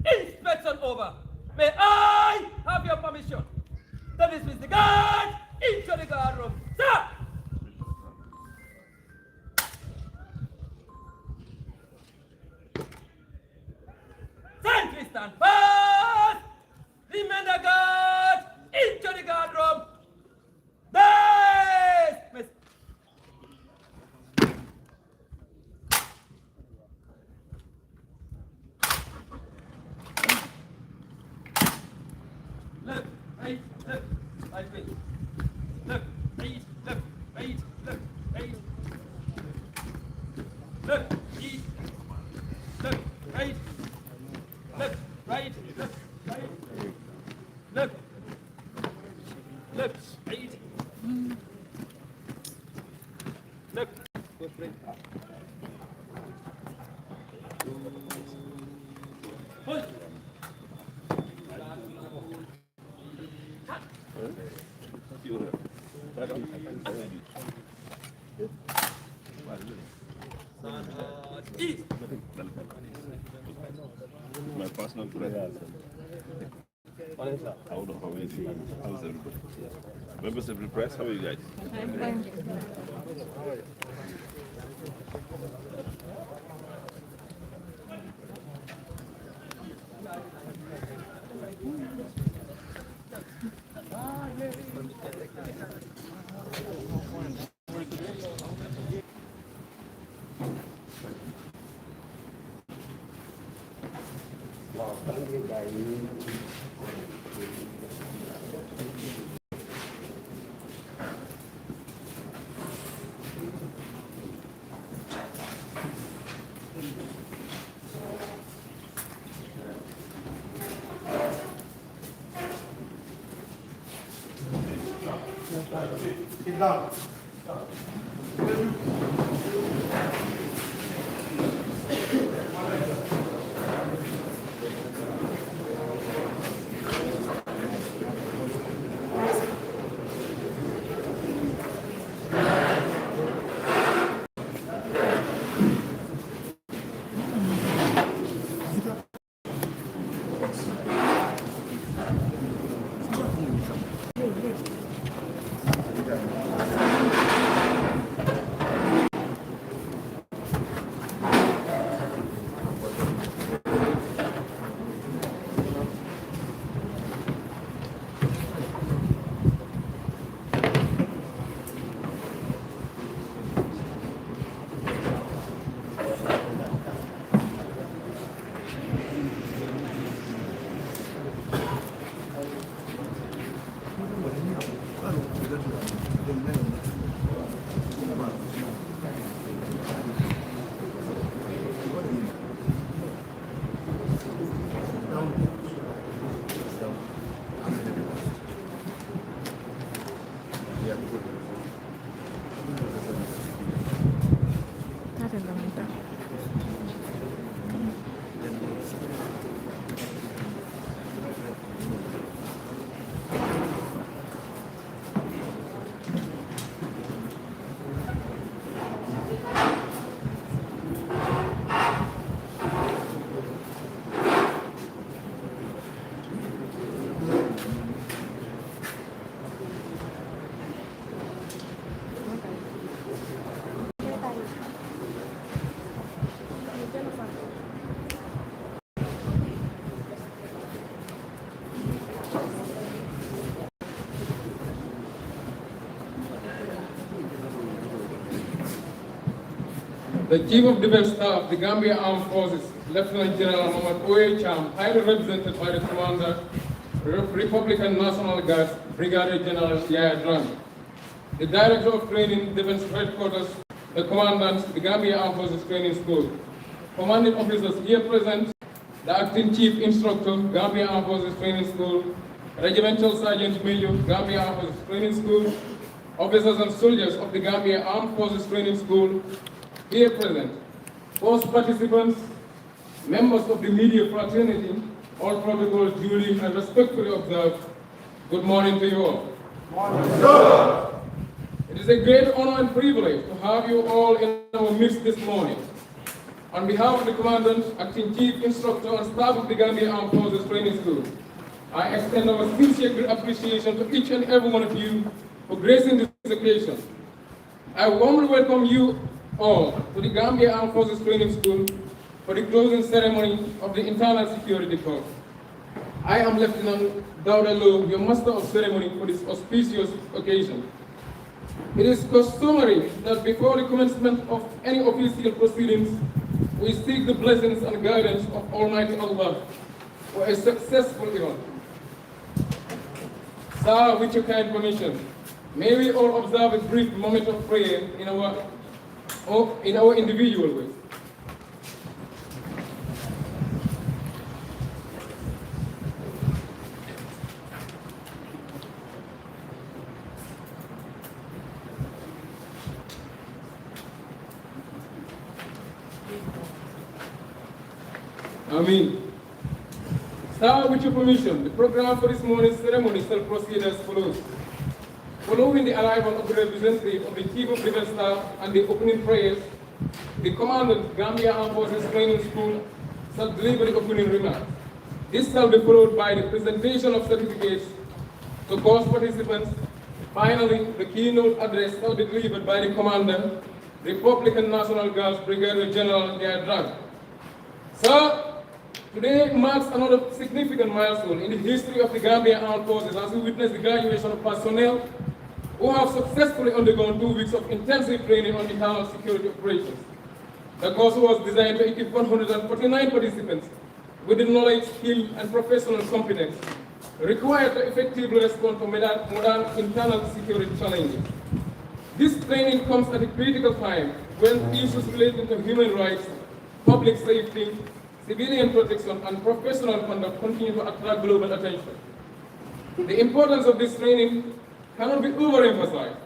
Inspection over. May I have your permission to dismiss the guard into the guard room, sir? Sentry stand fast. Remainder guard into the guard room. Dismiss. Left, right, wing. Left, right, left, right. Left, east, left, right, left, right, left, right, left, right, left. Push. East. My personal prayer. I don't know how it is. How's everybody? Members of the press, how are you guys? Thank you. Sit down. The Chief of Defense Staff, the Gambia Armed Forces, Lieutenant General Mohamed Oye Cham, highly represented by the Commander, Republican National Guard, Brigadier General Yaya Drang. The Director of Training, Defense Headquarters, the Commandant, the Gambia Armed Forces Training School. Commanding officers here present, the Acting Chief Instructor, Gambia Armed Forces Training School, Regimental Sergeant Major, Gambia Armed Forces Training School, officers and soldiers of the Gambia Armed Forces Training School, here present, course participants, members of the media fraternity, all protocols duly and respectfully observed. Good morning to you all. Morning. It is a great honor and privilege to have you all in our midst this morning. On behalf of the Commandant, Acting Chief Instructor and staff of the Gambia Armed Forces Training School, I extend our sincere appreciation to each and every one of you for gracing this occasion. I warmly welcome you all to the Gambia Armed Forces Training School for the closing ceremony of the Internal Security Course. I am Lieutenant Dauda Low, your Master of Ceremony for this auspicious occasion. It is customary that before the commencement of any official proceedings, we seek the blessings and guidance of Almighty Allah for a successful event. Sir, with your kind permission, may we all observe a brief moment of prayer in our individual ways. Amen. Sir, with your permission, the program for this morning's ceremony shall proceed as follows. Following the arrival of the representative of the Chief of Defense Staff and the opening prayers, the Commandant, Gambia Armed Forces Training School, shall deliver the opening remarks. This shall be followed by the presentation of certificates to course participants. Finally, the keynote address shall be delivered by the Commander, Republican National Guard Brigadier General Yaya Drang. Sir, today marks another significant milestone in the history of the Gambia Armed Forces as we witness the graduation of personnel who have successfully undergone 2 weeks of intensive training on internal security operations. The course was designed to equip 149 participants with the knowledge, skill, and professional competence required to effectively respond to modern internal security challenges. This training comes at a critical time when issues relating to human rights, public safety, civilian protection, and professional conduct continue to attract global attention. The importance of this training cannot be overemphasized.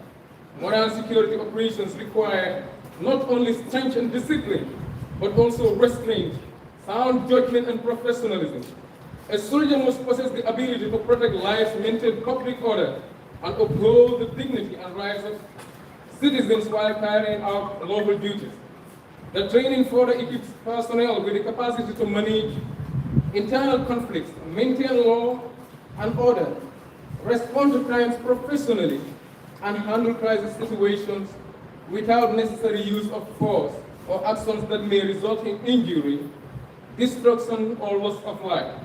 Modern security operations require not only strength and discipline, but also restraint, sound judgment, and professionalism. A soldier must possess the ability to protect lives, maintain public order, and uphold the dignity and rights of citizens while carrying out lawful duties. The training further equips personnel with the capacity to manage internal conflicts, maintain law and order, respond to crimes professionally, and handle crisis situations without necessary use of force or actions that may result in injury, destruction, or loss of life.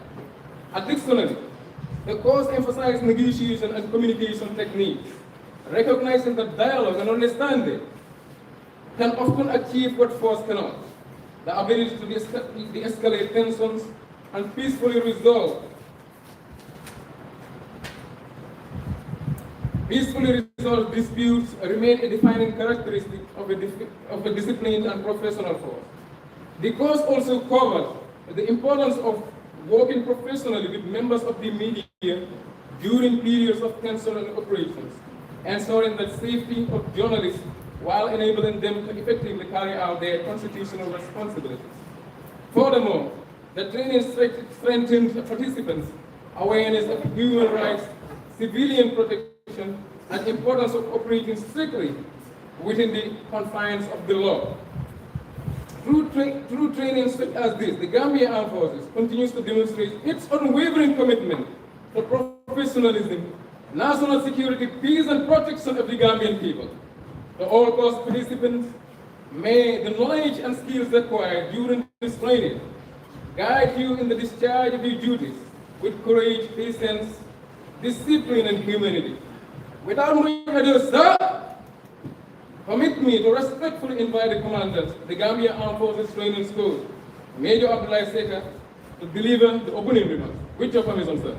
Additionally, the course emphasizes negotiation and communication techniques, recognizing that dialogue and understanding can often achieve what force cannot. The ability to de-escalate tensions and peacefully resolve disputes remain a defining characteristic of a disciplined and professional force. The course also covers the importance of working professionally with members of the media during periods of tension and operations, ensuring the safety of journalists while enabling them to effectively carry out their constitutional responsibilities. Furthermore, the training strengthens participants' awareness of human rights, civilian protection, and importance of operating strictly within the confines of the law. Through training such as this, the Gambia Armed Forces continues to demonstrate its unwavering commitment to professionalism, national security, peace, and protection of the Gambian people. To all course participants, may the knowledge and skills acquired during this training guide you in the discharge of your duties with courage, patience, discipline, and humanity. Without much ado, sir, Permit me to respectfully invite the Commandant, the Gambia Armed Forces Training School, Major Abdullah Seka, to deliver the opening remarks. With your permission, sir.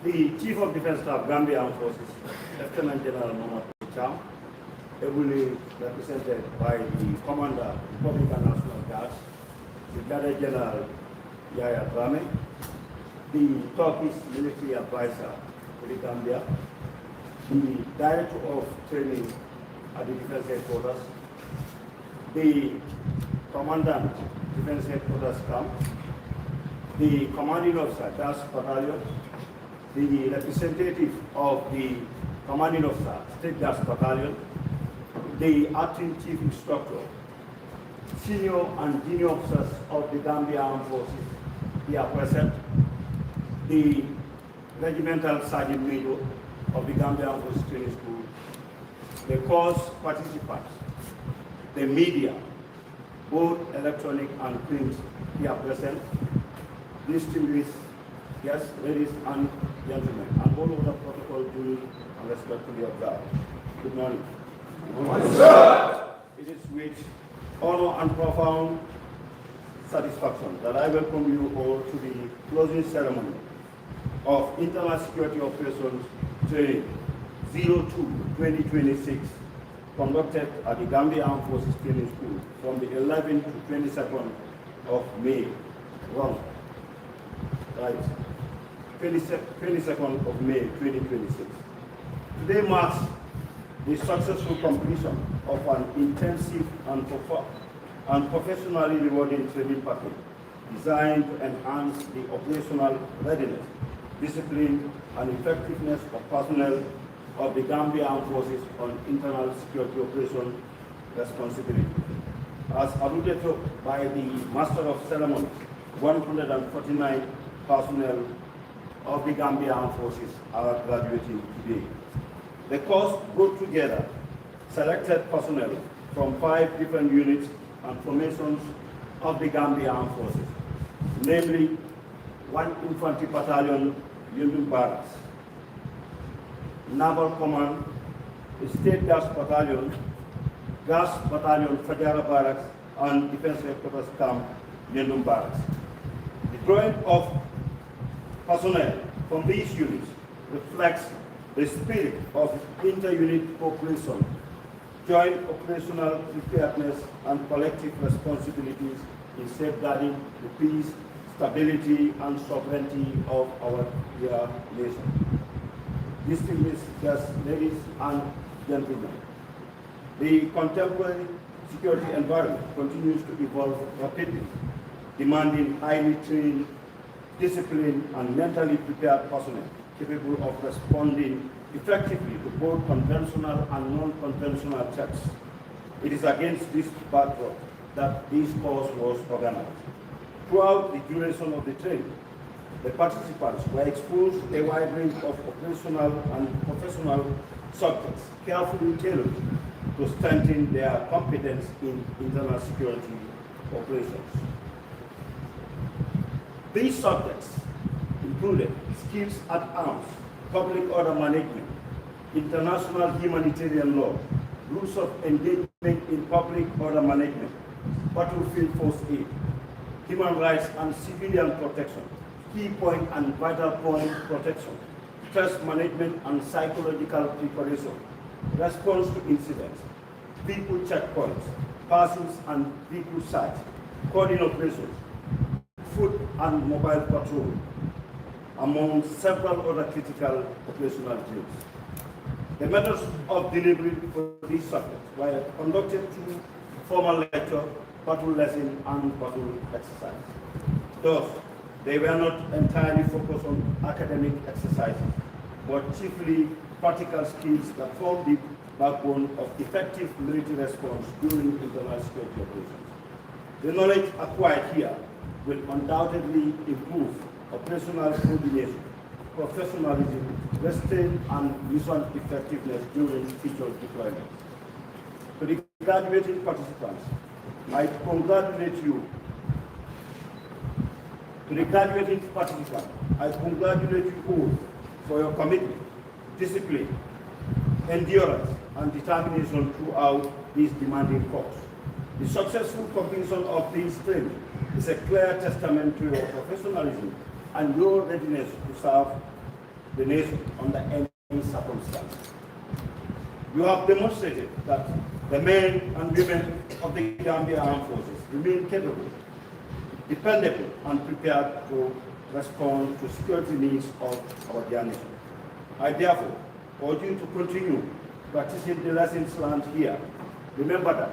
The Chief of Defense Staff, Gambia Armed Forces, Lieutenant General Mohamed Cham, ably represented by the Commander, Republican National Guard, Brigadier General Yahya Drame, the Turkish military advisor to the Gambia, the Director of Training at the Defense Headquarters, the Commandant, Defense Headquarters Camp, the Commanding Officer, Das Battalion, the representative of the Commanding Officer, State Gas Battalion, the Acting Chief Instructor, senior and junior officers of the Gambia Armed Forces, they are present, the Regimental Sergeant Major of the Gambia Armed Forces Training School, the course participants, the media, both electronic and print, they are present, distinguished guests, ladies and gentlemen, and all of the protocol duly and respectfully observed. Good morning. Good morning, sir. It is with honor and profound satisfaction that I welcome you all to the closing ceremony of Internal Security Operations Training 02-2026, conducted at the Gambia Armed Forces Training School from the 11th to 22nd of May. Wrong. Right. 22nd of May 2026. Today marks the successful completion of an intensive and professionally rewarding training package designed to enhance the operational readiness, discipline, and effectiveness of personnel of the Gambia Armed Forces on internal security operation responsibility. As alluded to by the Master of Ceremonies, 149 personnel of the Gambia Armed Forces are graduating today. The course brought together selected personnel from 5 different units and formations of the Gambia Armed Forces, namely 1 Infantry Battalion, Yundum Barracks, Naval Command, State Gas Battalion, Fajara Barracks, and Defense Headquarters Camp, Yundum Barracks. The drawing of personnel from these units reflects the spirit of inter-unit cooperation, joint operational preparedness, and collective responsibilities in safeguarding the peace, stability, and sovereignty of our dear nation. Distinguished guests, ladies and gentlemen, the contemporary security environment continues to evolve rapidly, demanding highly trained, disciplined, and mentally prepared personnel capable of responding effectively to both conventional and non-conventional threats. It is against this backdrop that this course was organized. Throughout the duration of the training, the participants were exposed to a wide range of operational and professional subjects, carefully tailored to strengthen their competence in internal security operations. These subjects included skills at arms, public order management, international humanitarian law, rules of engagement in public order management, battlefield force aid, human rights and civilian protection, key point and vital point protection, stress management and psychological preparation, response to incidents, vehicle checkpoints, passings and vehicle sites, coding operations, foot and mobile patrol, among several other critical operational drills. The methods of delivery for these subjects were conducted through formal lecture, patrol lesson, and patrol exercise. Thus, they were not entirely focused on academic exercises, but chiefly practical skills that form the backbone of effective military response during internal security operations. The knowledge acquired here will undoubtedly improve operational coordination, professionalism, restraint, and mission effectiveness during future deployments. To the graduating participants, I congratulate you. To the graduating participants, I congratulate you all for your commitment, discipline, endurance, and determination throughout this demanding course. The successful completion of this training is a clear testament to your professionalism and your readiness to serve the nation under any circumstance. You have demonstrated that the men and women of the Gambia Armed Forces remain capable, dependable, and prepared to respond to security needs of our dear nation. I therefore urge you to continue practicing the lessons learned here. Remember that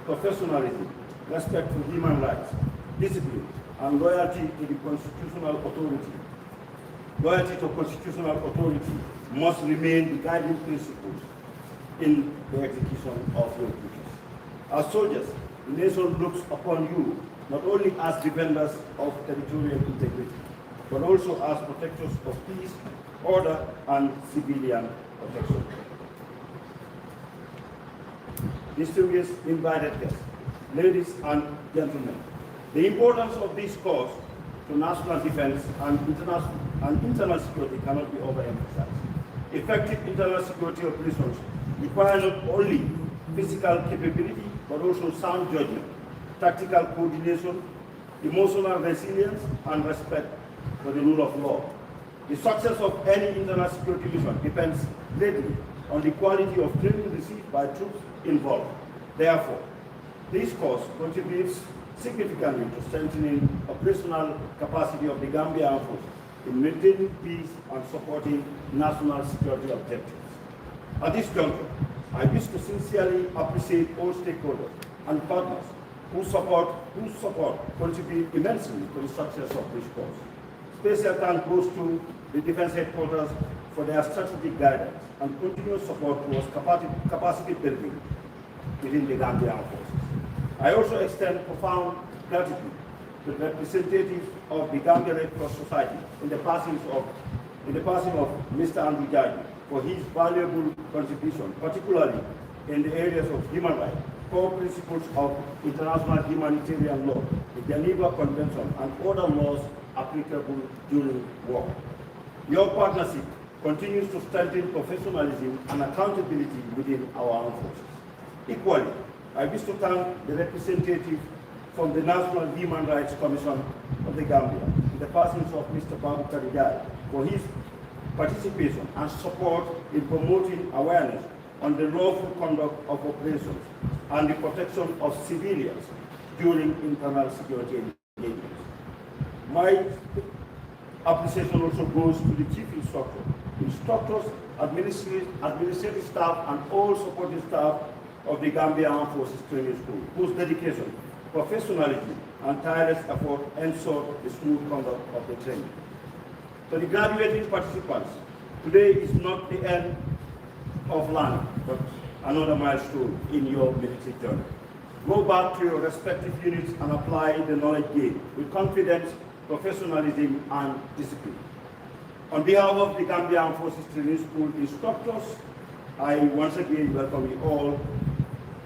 professionalism, respect for human rights, discipline, and loyalty to constitutional authority must remain the guiding principles in the execution of your duties. As soldiers, the nation looks upon you not only as defenders of territorial integrity, but also as protectors of peace, order, and civilian protection. Distinguished invited guests, ladies and gentlemen, the importance of this course to national defense and internal security cannot be overemphasized. Effective internal security operations require not only physical capability, but also sound judgment, tactical coordination, emotional resilience, and respect for the rule of law. The success of any internal security mission depends greatly on the quality of training received by troops involved. Therefore, this course contributes significantly to strengthening operational capacity of the Gambia Armed Forces in maintaining peace and supporting national security objectives. At this juncture, I wish to sincerely appreciate all stakeholders and partners whose support contribute immensely to the success of this course. Special thanks goes to the Defense Headquarters for their strategic guidance and continuous support towards capacity building within the Gambia Armed Forces. I also extend profound gratitude to the representatives of the Gambia Red Cross Society in the passing of Mr. Andrew Jaji for his valuable contribution, particularly in the areas of human rights, core principles of international humanitarian law, the Geneva Convention, and other laws applicable during war. Your partnership continues to strengthen professionalism and accountability within our armed forces. Equally, I wish to thank the representative from the National Human Rights Commission of the Gambia, in the persons of Mr. Babu Karidai, for his participation and support in promoting awareness on the lawful conduct of operations and the protection of civilians during internal security engagements. My appreciation also goes to the chief instructor, instructors, administrative staff, and all supporting staff of the Gambia Armed Forces Training School, whose dedication, professionalism, and tireless effort ensure the smooth conduct of the training. To the graduating participants, today is not the end of learning, but another milestone in your military journey. Go back to your respective units and apply the knowledge gained with confidence, professionalism, and discipline. On behalf of the Gambia Armed Forces Training School instructors, I once again welcome you all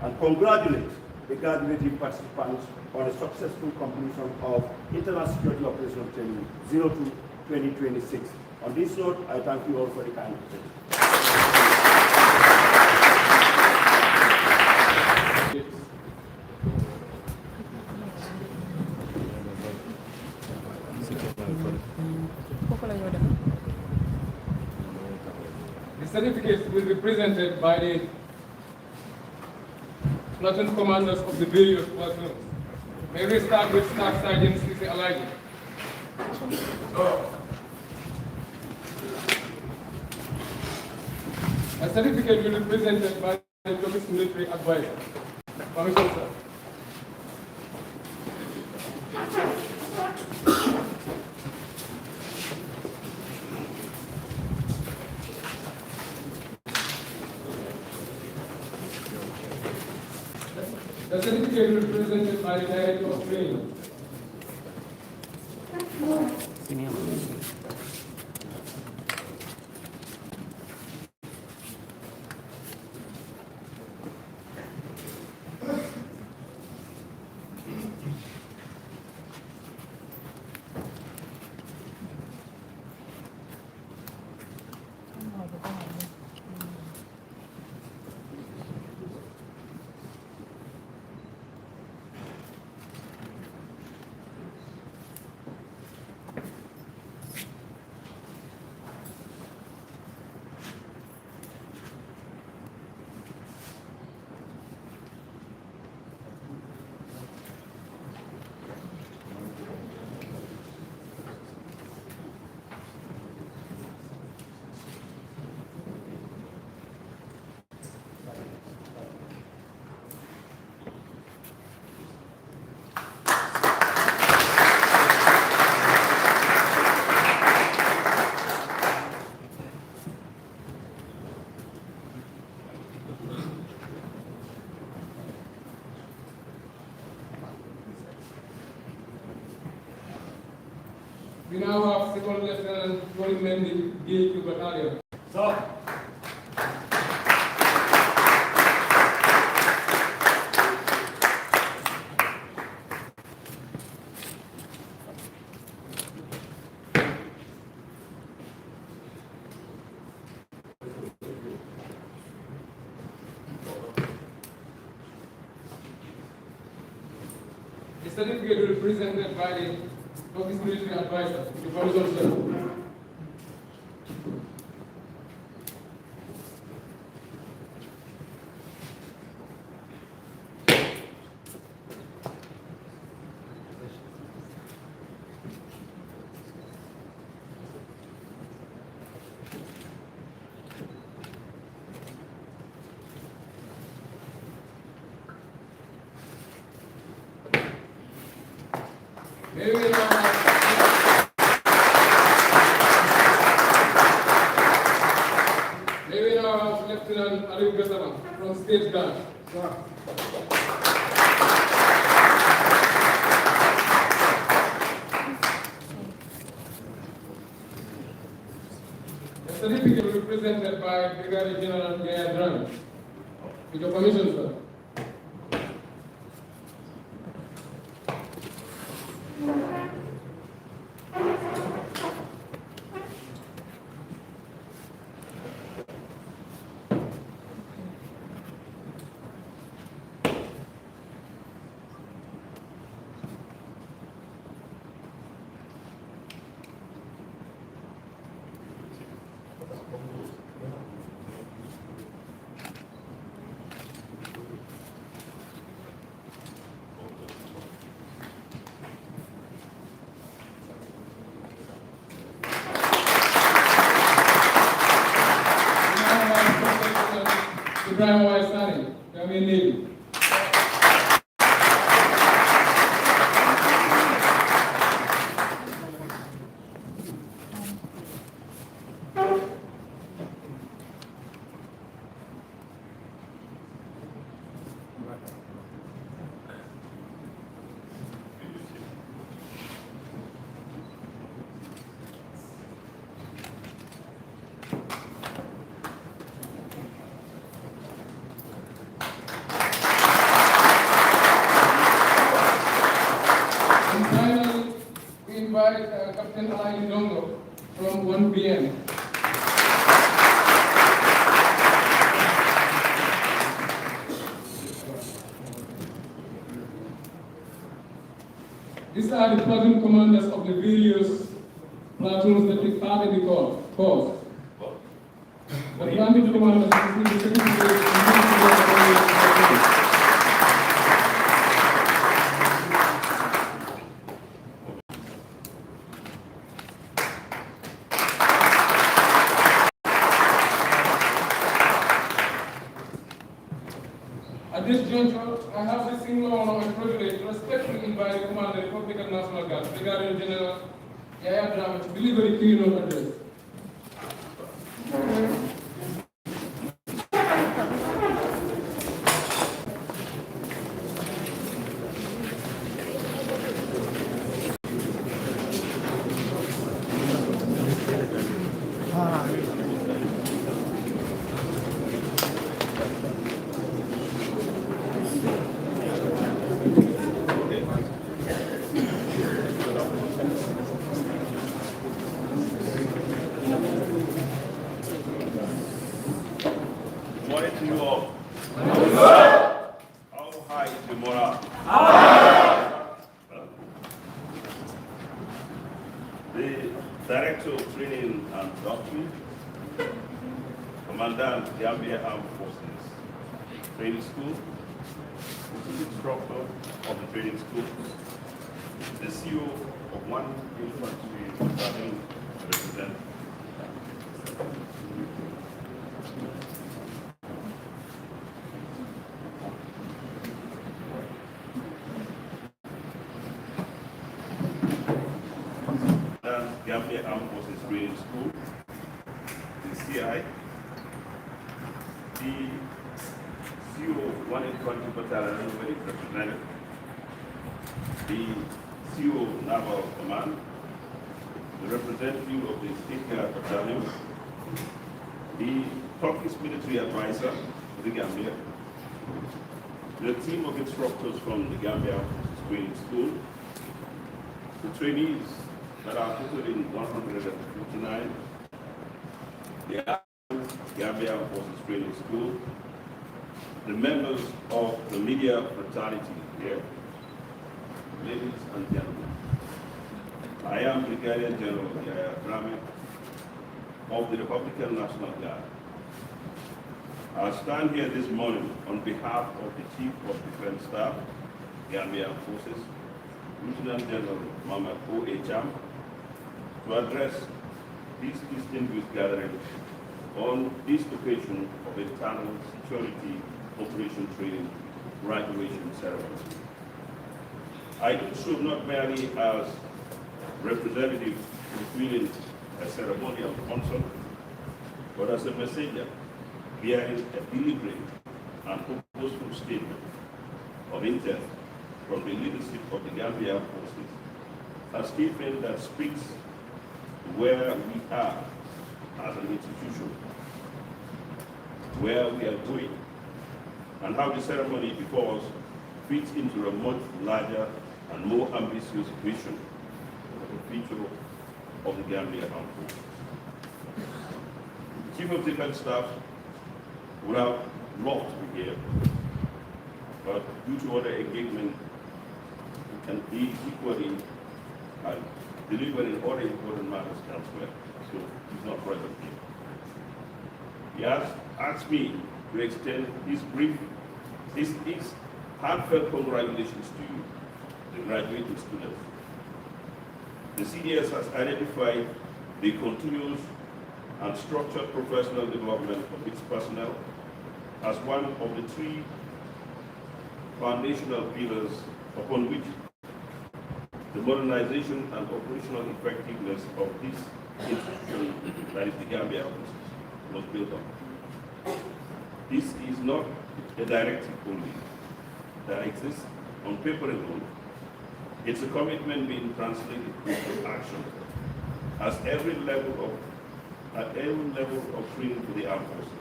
and congratulate the graduating participants on a successful completion of Internal Security Operations Training 02-2026. On this note, I thank you all for the kind attention. The certificates will be presented by the platoon commanders of the various platoons. May we start with Staff Sergeant Sisi Alaji. A certificate will be presented by the Police Military Advisor. Permission, sir. The certificate will be presented by the Director of Training. We now have Second Lieutenant Roy Mendy, DAQ Battalion. Sir. The certificate will be presented by the Office Military Advisor, the Provisional Sir. May we now have Lieutenant Aliu Gassama from State Guard. The certificate will be presented by Brigadier General Gaya Dran. With your permission, sir. Ibrahim Waisani, Gambia Navy. And finally, we invite Captain Ali Dongo from 1 p.m. These are the platoon commanders of the various platoons that take part in the course. The platoon commanders receive the certificate At this juncture, I have the single honor and privilege to respectfully invite by the Commander, Republican National Guard, Brigadier General Yaya Drama, to deliver the keynote address. Morning to you all. How high is the morale? The Director of Training and Doctrine, Commandant Gambia Armed Forces Training School, the instructor of the training school, the CEO of one infantry battalion represent. Gambia Armed Forces Training School, the CI, the CEO of 1 Infantry Battalion, where it's represented, the CEO of Naval Command, the representative of the State Guard Battalion, the Turkish military advisor to the Gambia, the team of instructors from the Gambia Armed Forces Training School, the trainees that are total in 159, the Gambia Armed Forces Training School, the members of the media fraternity here, ladies and gentlemen. I am Brigadier General Yaya Drame of the Republican National Guard. I stand here this morning on behalf of the Chief of Defense Staff, Gambia Armed Forces, Lieutenant General Mohamed O.A. Cham, to address this distinguished gathering on this occasion of internal security operation training graduation ceremony. I do so not merely as representative fulfilling a ceremonial function, but as a messenger bearing a deliberate and purposeful statement of intent from the leadership of the Gambia Armed Forces, a statement that speaks where we are as an institution, where we are going, and how the ceremony before us fits into a much larger and more ambitious vision of the future of the Gambia Armed Forces. The Chief of Defense Staff would have loved to be here, but due to other engagement, we can be equally delivering other important matters elsewhere, so he's not present here. He has asked me to extend this heartfelt congratulations to you, the graduating students. The CDS has identified the continuous and structured professional development of its personnel as one of the three foundational pillars upon which the modernization and operational effectiveness of this institution, that is the Gambia Armed Forces, was built on. This is not a directive only that exists on paper alone. It's a commitment being translated into action at every level of training for the armed forces.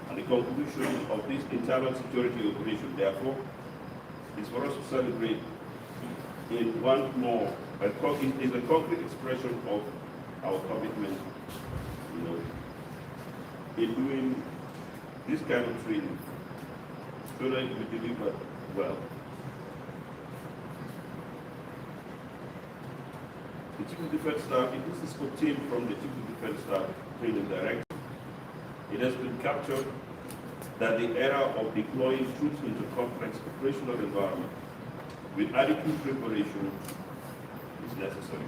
And the conclusion of this internal security operation, therefore, is for us to celebrate in one more, is a concrete expression of our commitment, in doing this kind of training, so that we deliver well. The Chief of Defense Staff, this is obtained from the Chief of Defense Staff Training Director. It has been captured that the era of deploying troops into complex operational environment with adequate preparation is necessary.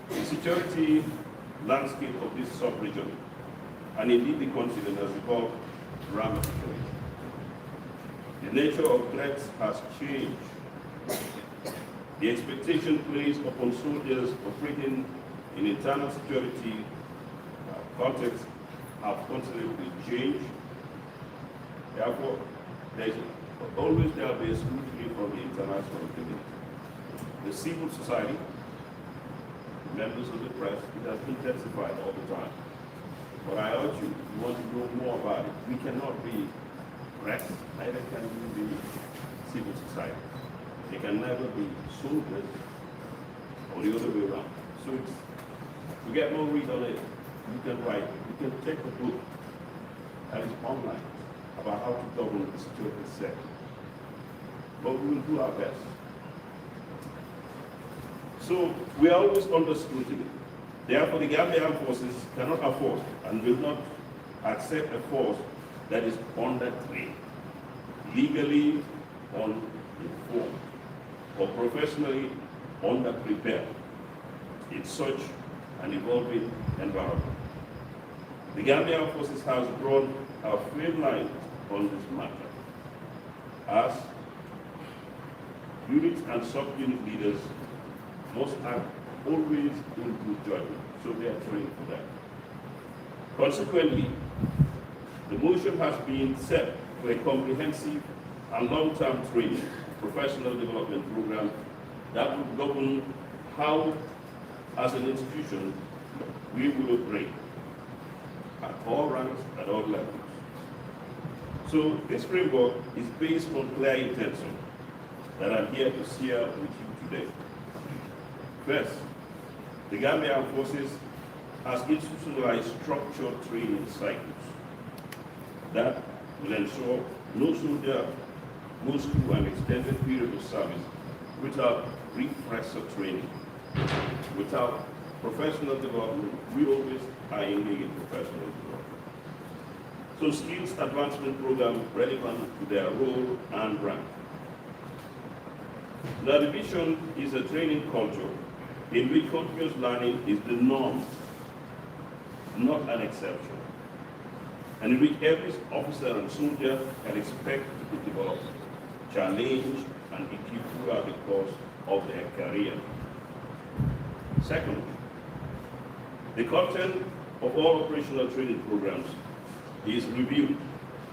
The security landscape of this sub-region, and indeed the continent, has evolved dramatically. The nature of threats has changed The expectation placed upon soldiers operating in internal security contexts have considerably changed. Therefore, there will be a scrutiny from the international community. The civil society, members of the press, it has intensified all the time. But I urge you, if you want to know more about it, we cannot be press, neither can we be civil society. They can never be soldiers or the other way around. So to get more read on it, you can write, you can take a book that is online about how to govern the security sector. But we will do our best. So we are always under scrutiny. Therefore, the Gambia Armed Forces cannot afford and will not accept a force that is undertrained, legally uninformed, or professionally underprepared in such an evolving environment. The Gambia Armed Forces has drawn a firm line on this matter, as unit and sub-unit leaders must act always in good judgment, so they are trained for that. Consequently, the motion has been set for a comprehensive and long-term training, professional development program that will govern how, as an institution, we will operate at all ranks, at all levels. So this framework is based on clear intention that I'm here to share with you today. First, the Gambia Armed Forces has institutionalized structured training cycles that will ensure no soldier goes through an extended period of service without refresher training, without professional development. We always are engaged in professional development. So skills advancement program relevant to their role and rank. The division is a training culture in which continuous learning is the norm, not an exception, and in which every officer and soldier can expect to be developed, challenged, and equipped throughout the course of their career. Second, the content of all operational training programs is reviewed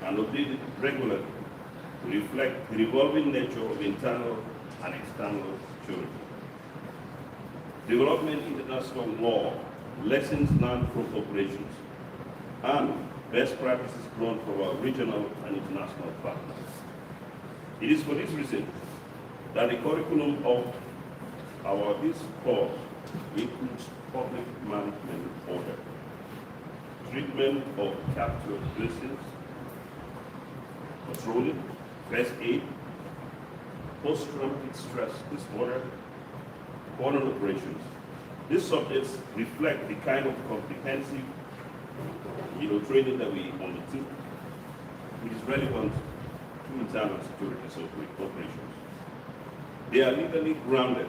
and updated regularly to reflect the evolving nature of internal and external security. Development international law, lessons learned from operations, and best practices drawn from our regional and international partners. It is for this reason that the curriculum of this course includes public management order, treatment of captured persons, patrolling, first aid, post-traumatic stress disorder, foreign operations. These subjects reflect the kind of comprehensive training that we undertook, which is relevant to internal security operations. They are legally grounded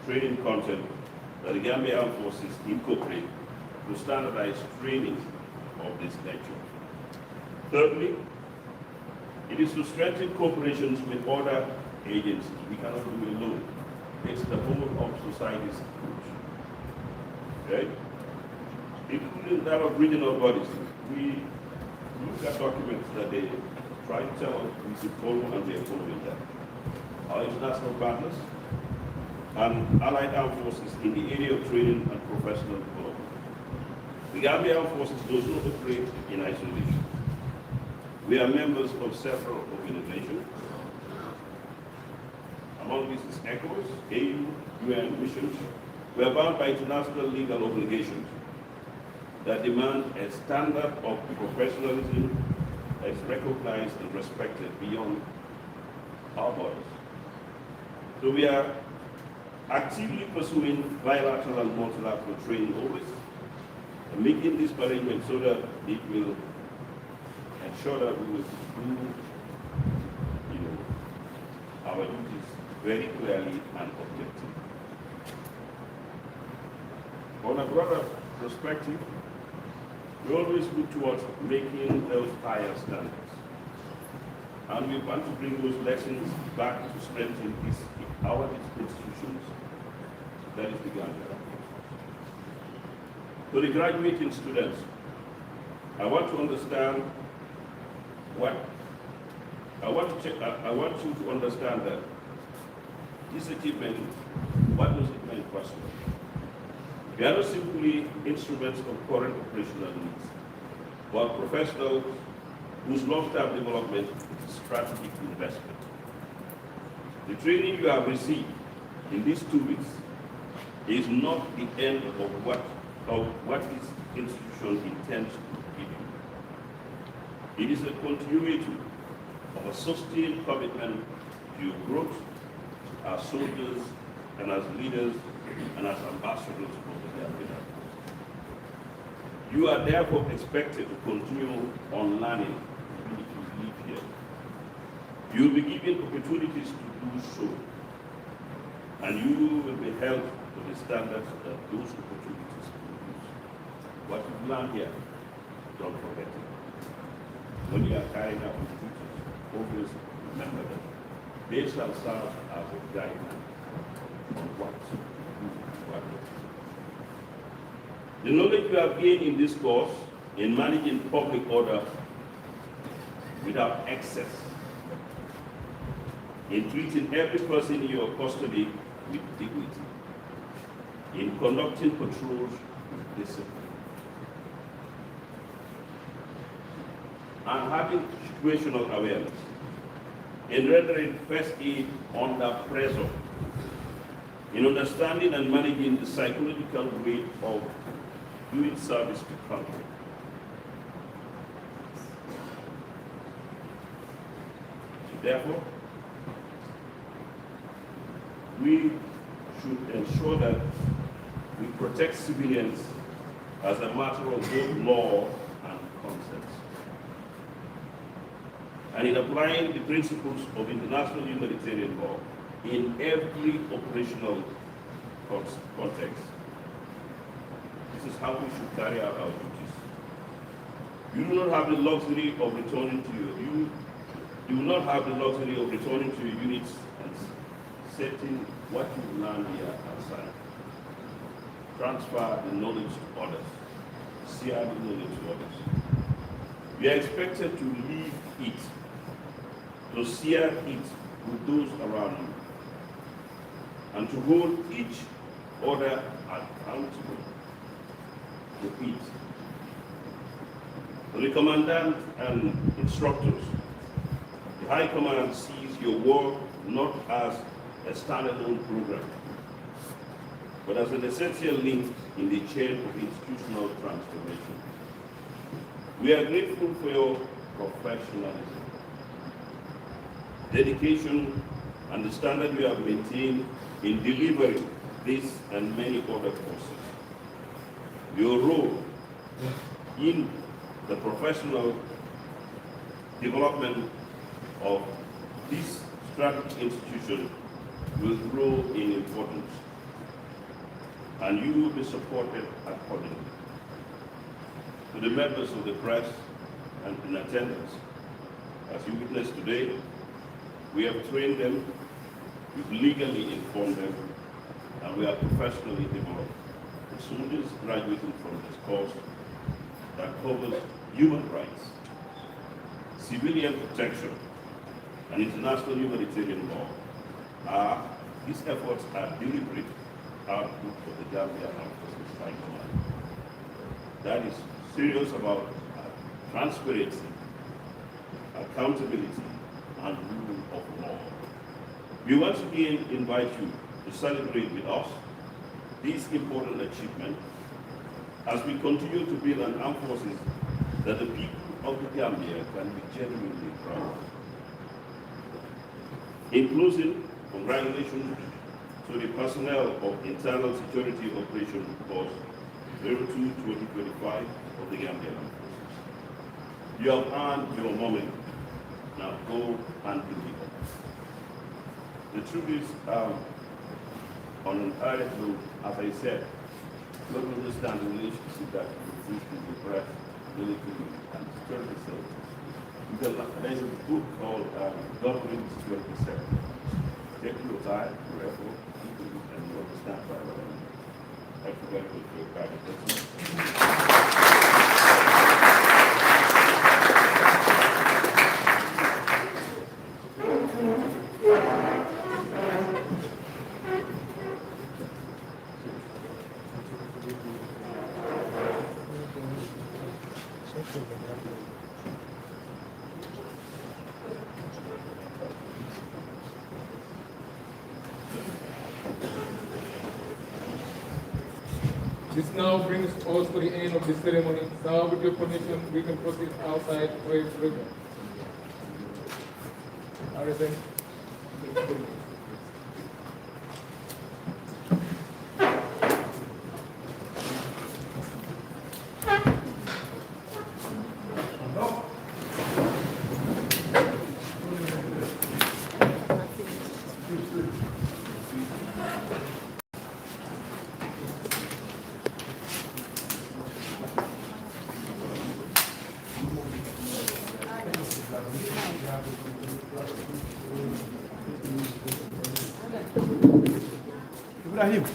training content that the Gambia Armed Forces incorporate to standardize training of this nature. Thirdly, it is to strengthen cooperations with other agencies. We cannot do it alone. It's the whole of society's approach. Okay? Including that of regional bodies. We look at documents that they try to tell us we should follow, and we are following that. Our international partners and allied armed forces in the area of training and professional development. The Gambia Armed Forces does not operate in isolation. We are members of several organizations. Among these is ECOWAS, AU, UN missions. We are bound by international legal obligations that demand a standard of professionalism that is recognized and respected beyond our borders. So we are actively pursuing bilateral and multilateral training always, and making this arrangement so that it will ensure that we will do our duties very clearly and objectively. On a broader perspective, we always look towards making those higher standards. And we want to bring those lessons back to strengthen this our institutions, that is the Gambia. To the graduating students, I want to understand I want you to understand that this achievement, what does it mean personally? We are not simply instruments of current operational needs, but professionals whose long-term development is strategic investment. The training you have received in these 2 weeks is not the end of what this institution intends to give you. It is a continuity of a sustained commitment to your growth as soldiers and as leaders and as ambassadors of the Gambia. You are therefore expected to continue on learning even if you live here. You will be given opportunities to do so, and you will be held to the standards that those opportunities produce. What you learn here, don't forget it. When you are carrying out your duties, always remember that they shall serve as a guideline on what to do, what not to do. The knowledge you have gained in this course in managing public order without excess, in treating every person in your custody with dignity, in conducting patrols with discipline, and having situational awareness, in rendering first aid under pressure, in understanding and managing the psychological weight of doing service to country. Therefore, we should ensure that we protect civilians as a matter of both law and consent. And in applying the principles of international humanitarian law in every operational context. This is how we should carry out our duties. You do not have the luxury of returning to you will not have the luxury of returning to your units and setting what you learn here aside. Transfer the knowledge to others. Share the knowledge to others. We are expected to live it, to share it with those around you, and to hold each other accountable to it. The commandant and instructors, the High Command sees your work not as a standalone program, but as an essential link in the chain of institutional transformation. We are grateful for your professionalism, dedication, and the standard you have maintained in delivering this and many other courses. Your role in the professional development of this strategic institution will grow in importance, and you will be supported accordingly. To the members of the press and in attendance, as you witnessed today, we have trained them, we've legally informed them, and we are professionally developed. The soldiers graduating from this course that covers human rights, civilian protection, and international humanitarian law. These efforts are deliberate output of the Gambia Armed Forces High Command. That is serious about transparency, accountability, and rule of law. We once again invite you to celebrate with us this important achievement as we continue to build an armed forces that the people of the Gambia can be genuinely proud of. In closing, congratulations to the personnel of Internal Security Operation Force 02-2025 of the Gambia Armed Forces. You have earned your moment. Now go and deliver. The truth is, on an earlier note, as I said, you don't understand the relationship that exists in the press, military, and security services. Because there's a book called Government Security Services. Take your time, therefore, and you understand by what I forgot to do private testimony. This now brings us to the end of the ceremony. Now, with your permission, we can proceed outside for a program. Harrison. Ibrahim.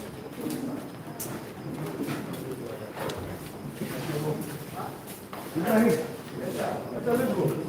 Ibrahim. Let's go.